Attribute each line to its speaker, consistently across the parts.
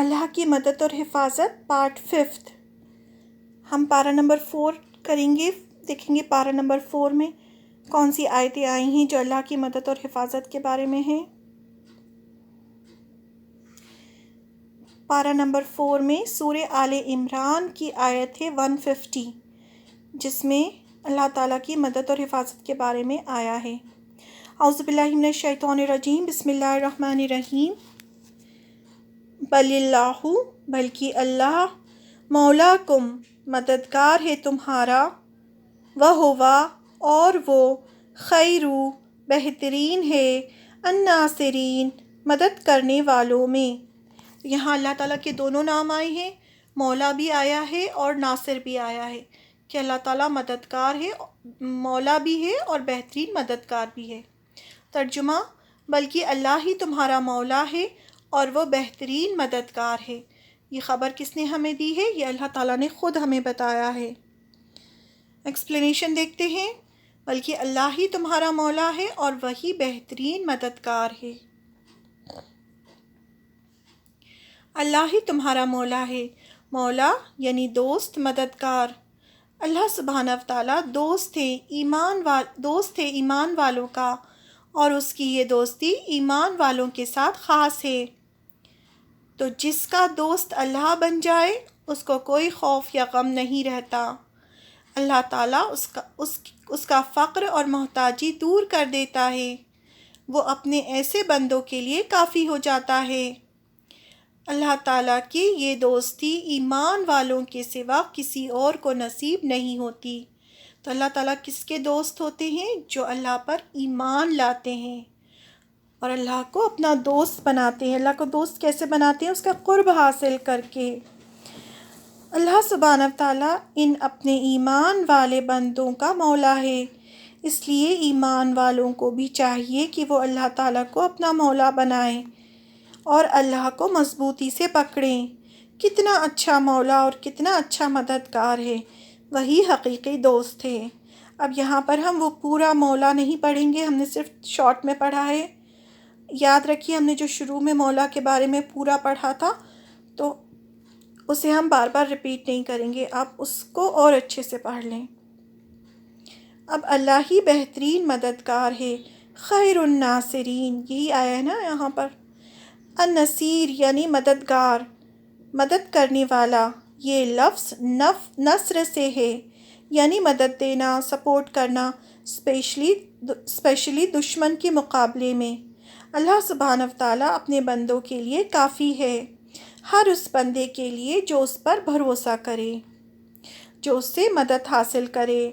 Speaker 1: اللہ کی مدد اور حفاظت پارٹ 5۔ ہم پارہ نمبر 4 کریں گے، دیکھیں گے پارہ نمبر 4 میں کون سی آیتیں آئی ہیں جو اللہ کی مدد اور حفاظت کے بارے میں ہیں۔ پارہ نمبر 4 میں سورہ آل عمران کی آیت ہے 150، جس میں اللہ تعالیٰ کی مدد اور حفاظت کے بارے میں آیا ہے۔ اعوذ باللہ من الشیطان الرجیم، بسم اللہ الرحمن الرحیم۔ بل اللہ، بلکہ اللہ، مولاکم، مددگار ہے تمہارا، وہوا، اور وہ، خیرو، بہترین ہے، الناصرین، مدد کرنے والوں میں۔ یہاں اللہ تعالیٰ کے دونوں نام آئے ہیں، مولا بھی آیا ہے اور ناصر بھی آیا ہے، کہ اللہ تعالیٰ مددگار ہے، مولا بھی ہے اور بہترین مددگار بھی ہے۔ ترجمہ: بلکہ اللہ ہی تمہارا مولا ہے اور وہ بہترین مددگار ہے۔ یہ خبر کس نے ہمیں دی ہے؟ یہ اللہ تعالیٰ نے خود ہمیں بتایا ہے۔ ایکسپلینیشن دیکھتے ہیں۔ بلکہ اللہ ہی تمہارا مولا ہے اور وہی بہترین مددگار ہے۔ اللہ ہی تمہارا مولا ہے، مولا یعنی دوست، مددگار۔ اللہ سبحانہ وتعالیٰ دوست ہے ایمان والوں کا، اور اس کی یہ دوستی ایمان والوں کے ساتھ خاص ہے۔ تو جس کا دوست اللہ بن جائے اس کو کوئی خوف یا غم نہیں رہتا۔ اللہ تعالیٰ اس کا فقر اور محتاجی دور کر دیتا ہے، وہ اپنے ایسے بندوں کے لیے کافی ہو جاتا ہے۔ اللہ تعالیٰ کی یہ دوستی ایمان والوں کے سوا کسی اور کو نصیب نہیں ہوتی۔ تو اللہ تعالیٰ کس کے دوست ہوتے ہیں؟ جو اللہ پر ایمان لاتے ہیں اور اللہ کو اپنا دوست بناتے ہیں۔ اللہ کو دوست کیسے بناتے ہیں؟ اس کا قرب حاصل کر کے۔ اللہ سبحانہ وتعالیٰ ان اپنے ایمان والے بندوں کا مولا ہے، اس لیے ایمان والوں کو بھی چاہیے کہ وہ اللہ تعالیٰ کو اپنا مولا بنائیں اور اللہ کو مضبوطی سے پکڑیں۔ کتنا اچھا مولا اور کتنا اچھا مددگار ہے، وہی حقیقی دوست ہے۔ اب یہاں پر ہم وہ پورا مولا نہیں پڑھیں گے، ہم نے صرف شارٹ میں پڑھا ہے۔ یاد رکھیے ہم نے جو شروع میں مولا کے بارے میں پورا پڑھا تھا، تو اسے ہم بار بار ریپیٹ نہیں کریں گے، آپ اس کو اور اچھے سے پڑھ لیں۔ اب اللہ ہی بہترین مددگار ہے، خیر الناصرین، یہی آیا ہے نا یہاں پر۔ النصیر یعنی مددگار، مدد کرنے والا۔ یہ لفظ نصر سے ہے، یعنی مدد دینا، سپورٹ کرنا، اسپیشلی دشمن کے مقابلے میں۔ اللہ سبحانہ وتعالیٰ اپنے بندوں کے لیے کافی ہے، ہر اس بندے کے لیے جو اس پر بھروسہ کرے، جو اس سے مدد حاصل کرے،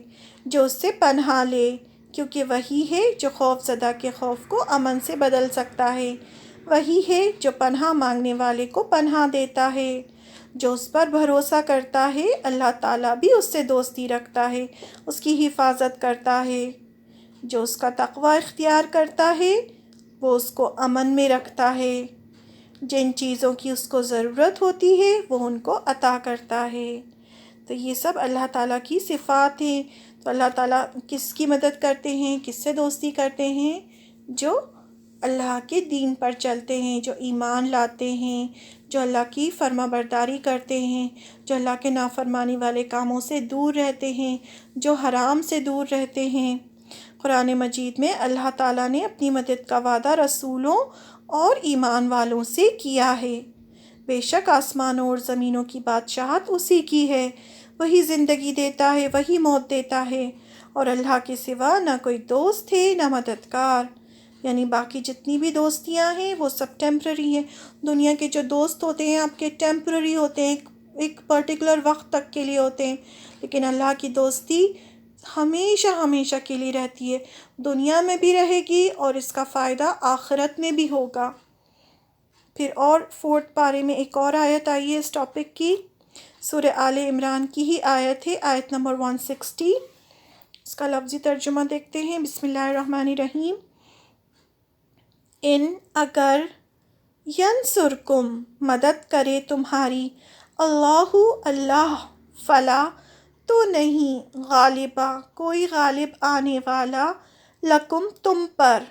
Speaker 1: جو اس سے پناہ لے، کیونکہ وہی ہے جو خوف زدہ کے خوف کو امن سے بدل سکتا ہے، وہی ہے جو پناہ مانگنے والے کو پناہ دیتا ہے۔ جو اس پر بھروسہ کرتا ہے اللہ تعالیٰ بھی اس سے دوستی رکھتا ہے، اس کی حفاظت کرتا ہے۔ جو اس کا تقوی اختیار کرتا ہے وہ اس کو امن میں رکھتا ہے، جن چیزوں کی اس کو ضرورت ہوتی ہے وہ ان کو عطا کرتا ہے۔ تو یہ سب اللہ تعالیٰ کی صفات ہیں۔ تو اللہ تعالیٰ کس کی مدد کرتے ہیں، کس سے دوستی کرتے ہیں؟ جو اللہ کے دین پر چلتے ہیں، جو ایمان لاتے ہیں، جو اللہ کی فرما برداری کرتے ہیں، جو اللہ کے نافرمانی والے کاموں سے دور رہتے ہیں، جو حرام سے دور رہتے ہیں۔ قرآن مجید میں اللہ تعالیٰ نے اپنی مدد کا وعدہ رسولوں اور ایمان والوں سے کیا ہے۔ بے شک آسمانوں اور زمینوں کی بادشاہت اسی کی ہے، وہی زندگی دیتا ہے، وہی موت دیتا ہے، اور اللہ کے سوا نہ کوئی دوست ہے نہ مددگار۔ یعنی باقی جتنی بھی دوستیاں ہیں وہ سب ٹیمپرری ہیں۔ دنیا کے جو دوست ہوتے ہیں آپ کے ٹیمپرری ہوتے ہیں، ایک پرٹیکولر وقت تک کے لیے ہوتے ہیں، لیکن اللہ کی دوستی ہمیشہ ہمیشہ کے لیے رہتی ہے، دنیا میں بھی رہے گی اور اس کا فائدہ آخرت میں بھی ہوگا۔ پھر اور 4 پارے میں ایک اور آیت آئی ہے اس ٹاپک کی، سورہ آل عمران کی ہی آیت ہے، آیت نمبر 160۔ اس کا لفظی ترجمہ دیکھتے ہیں۔ بسم اللہ الرحمن الرحیم۔ ان اگر ینصرکم مدد کرے تمہاری اللہ فلا تو نہیں غالبا کوئی غالب آنے والا لکم تم پر،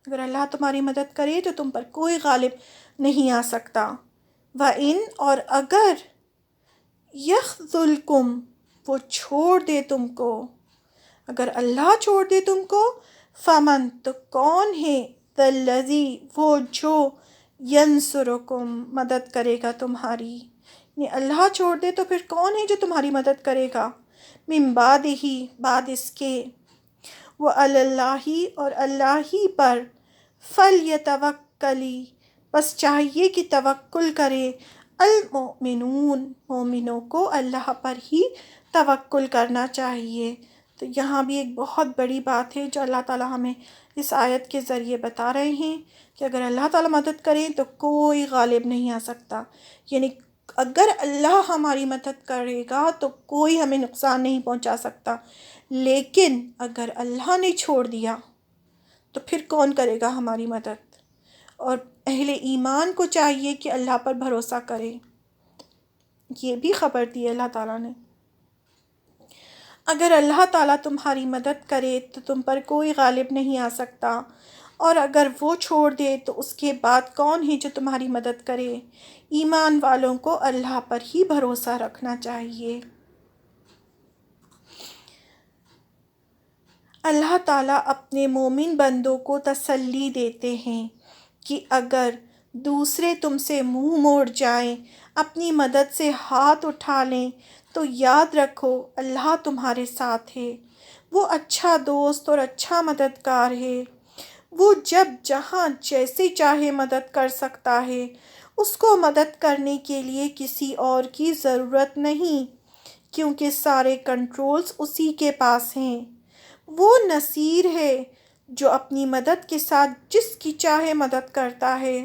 Speaker 1: اگر اللہ تمہاری مدد کرے تو تم پر کوئی غالب نہیں آ سکتا۔ وَإِنْ اور اگر یخذلکم وہ چھوڑ دے تم کو، اگر اللہ چھوڑ دے تم کو، فمن تو کون ہے الذی وہ جو ینصرکم مدد کرے گا تمہاری، یعنی اللہ چھوڑ دے تو پھر کون ہے جو تمہاری مدد کرے گا، من بعد ہی بعد اس کے، وعلی اللہ اور اللہ ہی پر، فلیتوکلی بس چاہیے کہ توکل کرے، المؤمنون مومنوں کو اللہ پر ہی توکل کرنا چاہیے۔ تو یہاں بھی ایک بہت بڑی بات ہے جو اللہ تعالیٰ ہمیں اس آیت کے ذریعے بتا رہے ہیں کہ اگر اللہ تعالیٰ مدد کرے تو کوئی غالب نہیں آ سکتا، یعنی اگر اللہ ہماری مدد کرے گا تو کوئی ہمیں نقصان نہیں پہنچا سکتا، لیکن اگر اللہ نے چھوڑ دیا تو پھر کون کرے گا ہماری مدد؟ اور اہل ایمان کو چاہیے کہ اللہ پر بھروسہ کرے، یہ بھی خبر دی اللہ تعالیٰ نے۔ اگر اللہ تعالیٰ تمہاری مدد کرے تو تم پر کوئی غالب نہیں آ سکتا، اور اگر وہ چھوڑ دے تو اس کے بعد کون ہے جو تمہاری مدد کرے؟ ایمان والوں کو اللہ پر ہی بھروسہ رکھنا چاہیے۔ اللہ تعالیٰ اپنے مومن بندوں کو تسلی دیتے ہیں کہ اگر دوسرے تم سے منہ موڑ جائیں، اپنی مدد سے ہاتھ اٹھا لیں، تو یاد رکھو اللہ تمہارے ساتھ ہے، وہ اچھا دوست اور اچھا مددگار ہے، وہ جب جہاں جیسے چاہے مدد کر سکتا ہے، اس کو مدد کرنے کے لیے کسی اور کی ضرورت نہیں، کیونکہ سارے کنٹرولز اسی کے پاس ہیں۔ وہ نصیر ہے جو اپنی مدد کے ساتھ جس کی چاہے مدد کرتا ہے،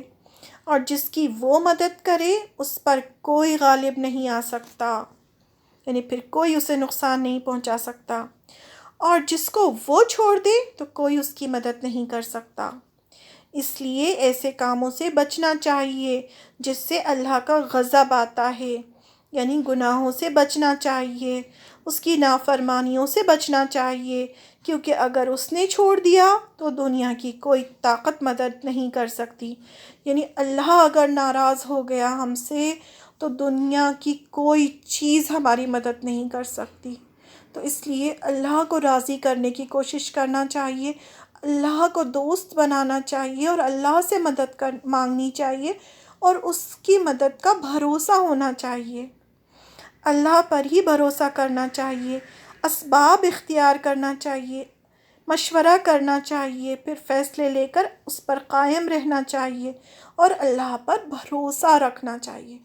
Speaker 1: اور جس کی وہ مدد کرے اس پر کوئی غالب نہیں آ سکتا، یعنی پھر کوئی اسے نقصان نہیں پہنچا سکتا، اور جس کو وہ چھوڑ دے تو کوئی اس کی مدد نہیں کر سکتا۔ اس لیے ایسے کاموں سے بچنا چاہیے جس سے اللہ کا غضب آتا ہے، یعنی گناہوں سے بچنا چاہیے، اس کی نافرمانیوں سے بچنا چاہیے، کیونکہ اگر اس نے چھوڑ دیا تو دنیا کی کوئی طاقت مدد نہیں کر سکتی، یعنی اللہ اگر ناراض ہو گیا ہم سے تو دنیا کی کوئی چیز ہماری مدد نہیں کر سکتی۔ تو اس لیے اللہ کو راضی کرنے کی کوشش کرنا چاہیے، اللہ کو دوست بنانا چاہیے، اور اللہ سے مدد مانگنی چاہیے، اور اس کی مدد کا بھروسہ ہونا چاہیے، اللہ پر ہی بھروسہ کرنا چاہیے، اسباب اختیار کرنا چاہیے، مشورہ کرنا چاہیے، پھر فیصلے لے کر اس پر قائم رہنا چاہیے، اور اللہ پر بھروسہ رکھنا چاہیے۔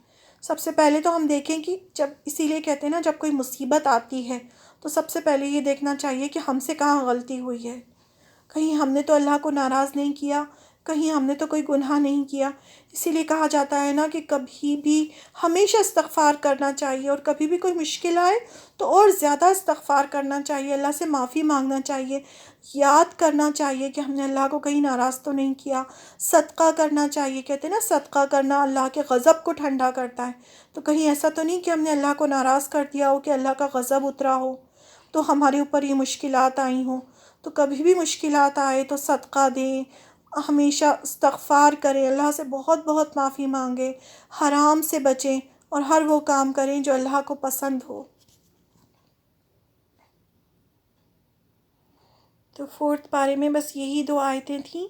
Speaker 1: سب سے پہلے تو ہم دیکھیں کہ جب اسی لیے کہتے ہیں نا، جب کوئی مصیبت آتی ہے تو سب سے پہلے یہ دیکھنا چاہیے کہ ہم سے کہاں غلطی ہوئی ہے، کہیں ہم نے تو اللہ کو ناراض نہیں کیا، کہیں ہم نے تو کوئی گناہ نہیں کیا۔ اسی لیے کہا جاتا ہے نا کہ کبھی بھی ہمیشہ استغفار کرنا چاہیے، اور کبھی بھی کوئی مشکل آئے تو اور زیادہ استغفار کرنا چاہیے، اللہ سے معافی مانگنا چاہیے، یاد کرنا چاہیے کہ ہم نے اللہ کو کہیں ناراض تو نہیں کیا، صدقہ کرنا چاہیے، کہتے ہیں نا صدقہ کرنا اللہ کے غضب کو ٹھنڈا کرتا ہے، تو کہیں ایسا تو نہیں کہ ہم نے اللہ کو ناراض کر دیا ہو، کہ اللہ کا غضب اترا ہو تو ہمارے اوپر یہ مشکلات آئی ہوں۔ تو کبھی بھی مشکلات آئے تو صدقہ دیں، ہمیشہ استغفار کریں، اللہ سے بہت بہت معافی مانگیں، حرام سے بچیں، اور ہر وہ کام کریں جو اللہ کو پسند ہو۔ تو 4 پارے میں بس یہی 2 آیتیں تھیں۔